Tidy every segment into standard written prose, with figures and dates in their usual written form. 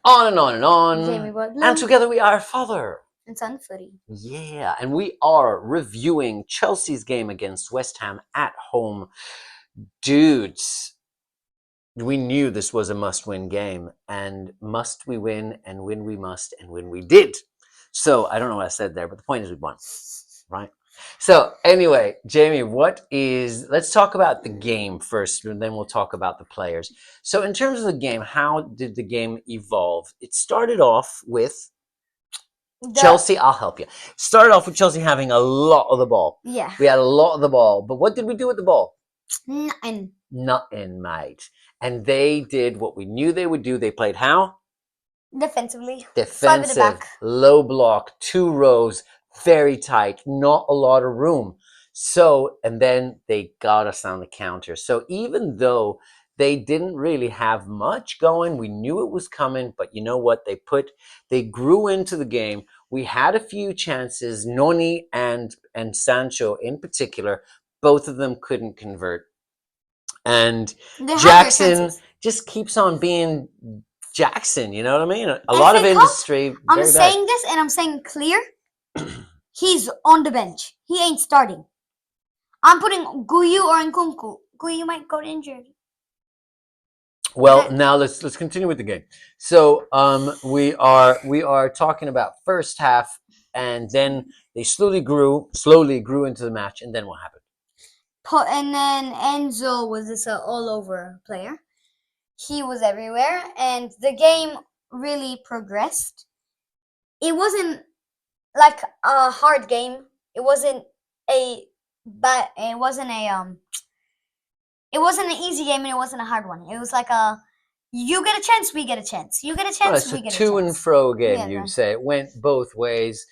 On and on and on. Jamie Butler. And together we are father. And son Footie. Yeah, and we are reviewing Chelsea's game against West Ham at home. Dudes, we knew this was a must-win game, and must we win, and win we must, and win we did. So, I don't know what I said there, but the point is we won, right? So, anyway, Jamie, let's talk about the game first, and then we'll talk about the players. So, in terms of the game, how did the game evolve? It started off with Chelsea, I'll help you. Started off with Chelsea having a lot of the ball. Yeah. We had a lot of the ball, but what did we do with the ball? Nothing. Nothing, mate. And they did what we knew they would do. They played how? Defensively. Defensive, low block, 2 rows, very tight, not a lot of room. So, and then they got us on the counter. So even though they didn't really have much going, we knew it was coming, but you know what? They grew into the game. We had a few chances, Noni and Sancho in particular, both of them couldn't convert. And Jackson just keeps on being Jackson, you know what I mean? A lot of industry. I'm saying this and I'm saying clear. He's on the bench. He ain't starting. I'm putting Guyu or Nkunku. Guyu might go injured. Well, now let's continue with the game. So we are talking about first half, and then they slowly grew into the match, and then what happened? And then Enzo was this all-over player. He was everywhere, and the game really progressed. It wasn't like a hard game. It wasn't an easy game, and it wasn't a hard one. It was like you get a chance, we get a chance. You get a chance, we get a chance. To and fro game, you'd say. It went both ways.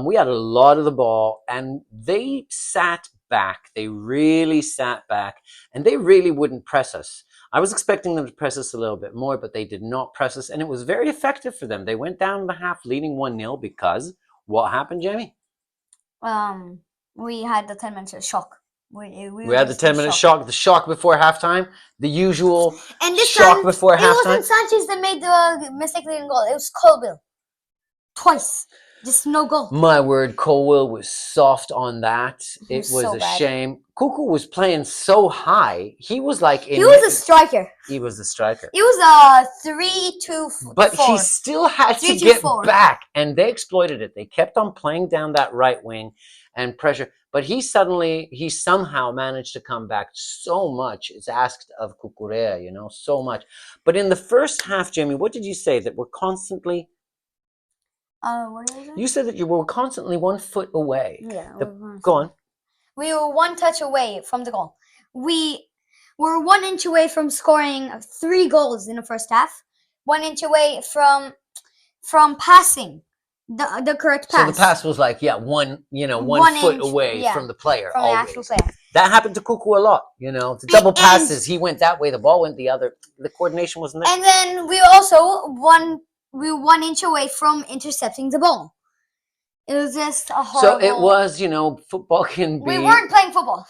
We had a lot of the ball, and they sat back. They really sat back, and they really wouldn't press us. I was expecting them to press us a little bit more, but they did not press us, and it was very effective for them. They went down the half leading 1-0 because what happened, Jamie? We had the 10 minutes of shock. We had the 10-minute shock, the shock before halftime, the usual shock before halftime. It wasn't Sanchez that made the mistake leading goal. It was Colville. Twice. Just no goal. My word, Colville was soft on that. It was a shame. Cuckoo was playing so high. He was like... He was a striker. He was a striker. He was 3-2-4. But he still had to get back, and they exploited it. They kept on playing down that right wing and pressure. But he somehow managed to come back so much. It's asked of Cucurella, so much. But in the first half, Jamie, what did you say? That we're constantly... what is it? You said that you were constantly 1 foot away. Yeah. Go on. We were 1 touch away from the goal. We were 1 inch away from scoring 3 goals in the first half. 1 inch away from passing the correct pass. So the pass was like, 1 foot away from the player. From always. The actual player. That happened to Cuckoo a lot, The double passes, he went that way, the ball went the other. The coordination wasn't there. And then we also we were 1 inch away from intercepting the ball. It was just a horrible... So it was, football can be... We weren't playing football.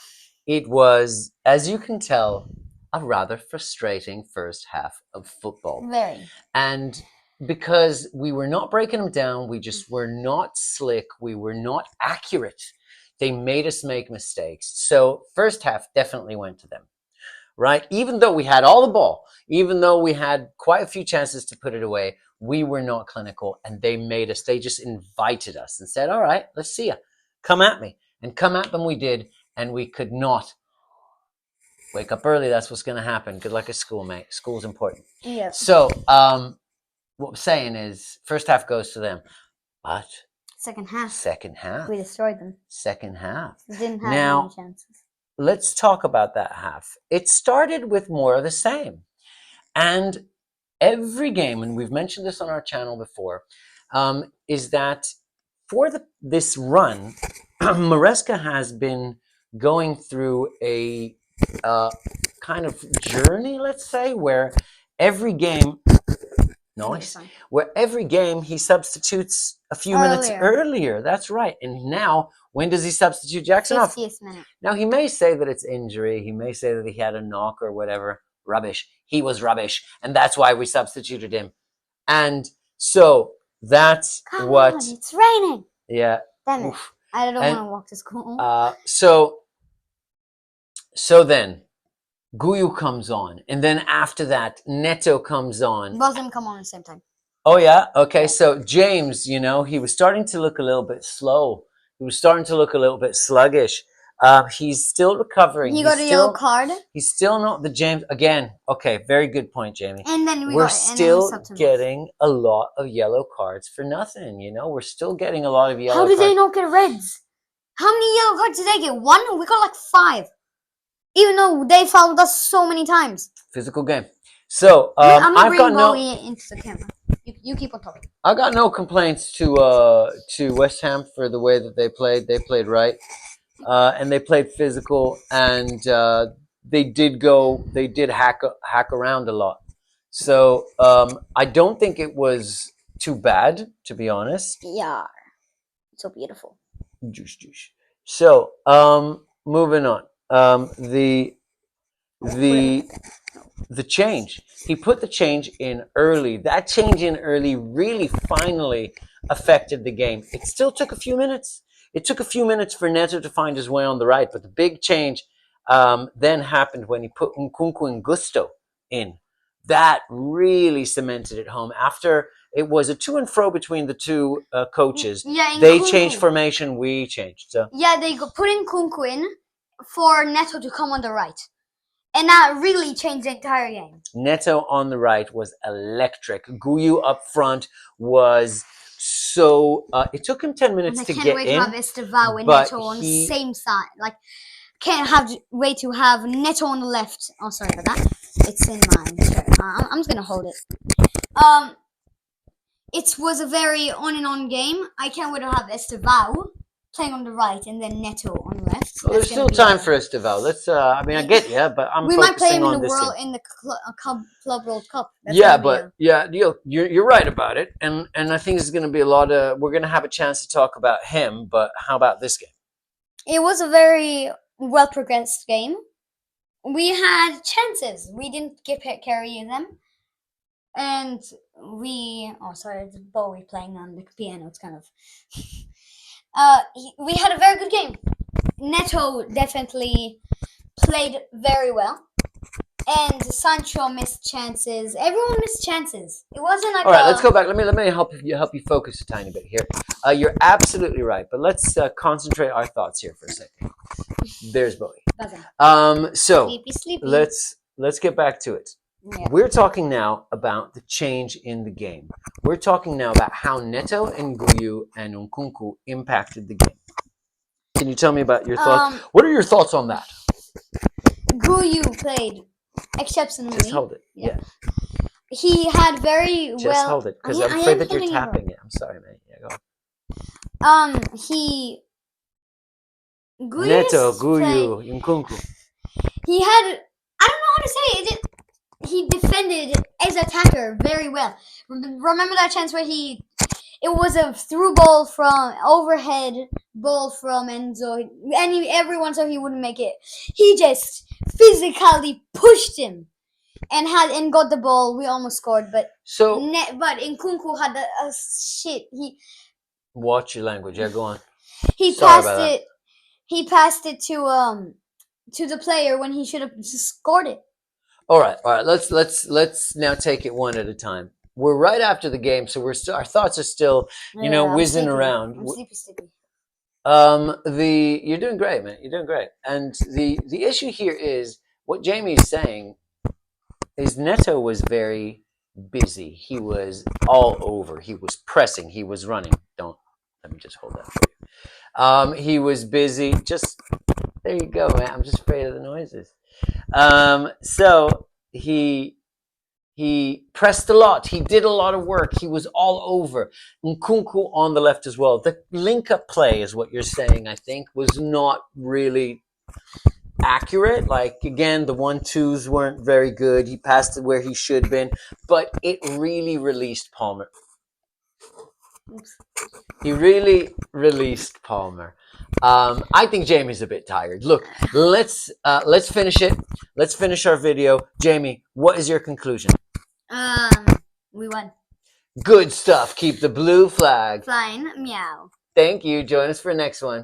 It was, as you can tell, a rather frustrating first half of football. Very. And because we were not breaking them down, we just were not slick, we were not accurate. They made us make mistakes. So first half definitely went to them, right? Even though we had all the ball, even though we had quite a few chances to put it away, we were not clinical, and they just invited us and said, all right, let's see you. Come at me. And come at them we did, and we could not. Wake up early, that's what's going to happen. Good luck at school, mate. School's important. Yeah. So, what I'm saying is, first half goes to them. But... Second half. We destroyed them. Second half. We didn't have any chances. Let's talk about that half. It started with more of the same. And every game, and we've mentioned this on our channel before, is that for this run, Maresca has been going through a kind of journey, let's say, where every game... Where every game he substitutes a few minutes earlier. That's right. And now, when does he substitute Jackson off? 50th minute. Now, he may say that it's injury. He may say that he had a knock or whatever. Rubbish. He was rubbish. And that's why we substituted him. And so that's Come what. on, it's raining. Yeah. Damn it. Oof. I don't And want to walk to school. So then Guyu comes on, and then after that Neto comes on. Both of them come on at the same time. Oh yeah, okay. Yeah. So James, he was starting to look a little bit slow. He was starting to look a little bit sluggish. He's still recovering. He got a yellow card. He's still not the James again. Okay, very good point, Jamie. And then we're still getting a lot of yellow cards for nothing. We're still getting a lot of yellow. How did they not get reds? How many yellow cards did they get? 1? We got like 5. Even though they fouled us so many times. Physical game. So I'm gonna bring Bowie into the camera. You keep on talking. I got no complaints to West Ham for the way that they played. They played right, and they played physical, and they did hack around a lot. So I don't think it was too bad, to be honest. Yeah, so beautiful. Juice. So moving on. The change. He put the change in early. That change in early really finally affected the game. It still took a few minutes. It took a few minutes for Neto to find his way on the right, but the big change then happened when he put Nkunku and Gusto in. That really cemented it home. After it was a to and fro between the two coaches, they changed formation, we changed. So yeah, they put Nkunku in for Neto to come on the right. And that really changed the entire game. Neto on the right was electric. Guyu up front was so... it took him 10 minutes to get in. I can't wait to have Estevao and Neto on the same side. Like, can't wait to have Neto on the left. Oh, sorry about that. It's in my shirt. I'm just going to hold it. It was a very on and on game. I can't wait to have Estevao playing on the right and then Neto on the left. Well, there's still time for Estevao. Let's. I get you, but we might play him in the Club World Cup. You're right about it, and I think this is going to be a lot of. We're going to have a chance to talk about him, but how about this game? It was a very well progressed game. We had chances. We didn't carry them, and it's Bowie playing on the piano. It's kind of. We had a very good game. Neto definitely played very well, and Sancho missed chances. Everyone missed chances. It wasn't like. All right, let's go back. Let me help you focus a tiny bit here. You're absolutely right, but let's concentrate our thoughts here for a second. There's Bowie. So sleepy. let's get back to it. Yeah. We're talking now about the change in the game. We're talking now about how Neto and Guyu and Nkunku impacted the game. Can you tell me about your thoughts? What are your thoughts on that? Guyu played exceptionally. Just hold it. Yeah. He had very Just hold it, because I'm afraid that you're tapping it. I'm sorry, mate. Yeah, go on. Neto, Guyu, Nkunku. He had... I don't know how to say it. He defended as attacker very well. Remember that chance where it was a through ball from overhead ball from Enzo, and everyone saw he wouldn't make it. He just physically pushed him and got the ball. We almost scored, but Nkunku had a shit. Watch your language. Yeah, go on. He passed it to the player when he should have scored it. All right. Let's now take it one at a time. We're right after the game, so our thoughts are still, whizzing around. I'm sleepy. You're doing great, man. You're doing great. And the issue here is what Jamie is saying is Neto was very busy. He was all over. He was pressing. He was running. Let me just hold that for you. He was busy. There you go, man. I'm just afraid of the noises. So he pressed a lot. He did a lot of work. He was all over. Nkunku on the left as well. The link-up play is what you're saying, I think, was not really accurate. Like, again, the 1-2s weren't very good. He passed it where he should have been, but it really released Palmer. He really released Palmer. I think Jamie's a bit tired. Look, let's finish it. Let's finish our video. Jamie, what is your conclusion? We won. Good stuff. Keep the blue flag. Flying, meow. Thank you. Join us for the next one.